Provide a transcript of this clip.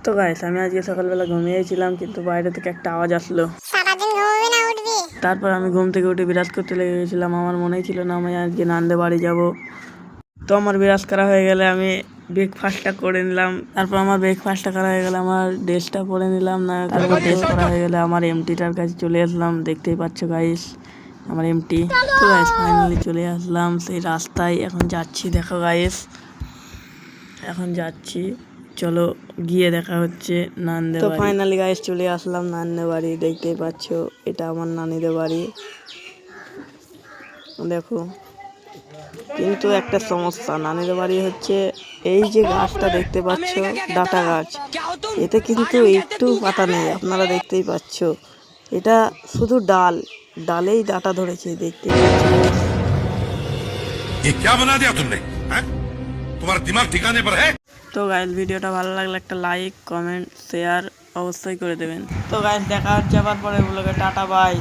তো গাইস আমি আজকে সকালবেলা ঘুমিয়েছিলাম, কিন্তু বাইরে থেকে একটা আওয়াজ আসলো। তারপর আমি ঘুম থেকে উঠে বিরাজ করতে লেগে গেছিলাম। আমার মনেই ছিল না আমি আজকে নান্দে বাড়ি যাব। তো আমার বিরাজ করা হয়ে গেলে আমি ব্রেকফাস্টটা করে নিলাম। তারপর আমার ব্রেকফাস্টটা করা হয়ে গেলে আমার ড্রেসটা পরে নিলাম। না তারপর ড্রেস করা হয়ে গেলে আমার এমটিটার কাছে চলে আসলাম। দেখতেই পাচ্ছ গাইস আমার এমটি। তো গাইস ফাইনালি চলে আসলাম সেই রাস্তায়। এখন যাচ্ছি, দেখো গাইস এখন যাচ্ছি, চলো গিয়ে দেখা হচ্ছে নান্দে বাড়ি। তো ফাইনালি গাইস চলে আসলাম নান্দে বাড়ি। দেখতেই পাচ্ছ এটা আমার নানিদের বাড়ি। দেখো কিন্তু একটা সমস্যা, নানিদের বাড়ি হচ্ছে এই যে গাছটা দেখতে পাচ্ছ ডাটা গাছ, এতে কিন্তু একটু পাতা নেই। আপনারা দেখতেই পাচ্ছ এটা শুধু ডালেই ডাটা ধরেছে, দেখতে পাচ্ছ। ये क्या बना दिया तुमने? तुम्हारा दिमाग ठिकाने पर है? তো গাইস ভিডিওটা ভালো লাগলে একটা লাইক কমেন্ট শেয়ার অবশ্যই করে দেবেন। তো গাইস দেখা হচ্ছে আবার পরে ব্লগে। Tata bye.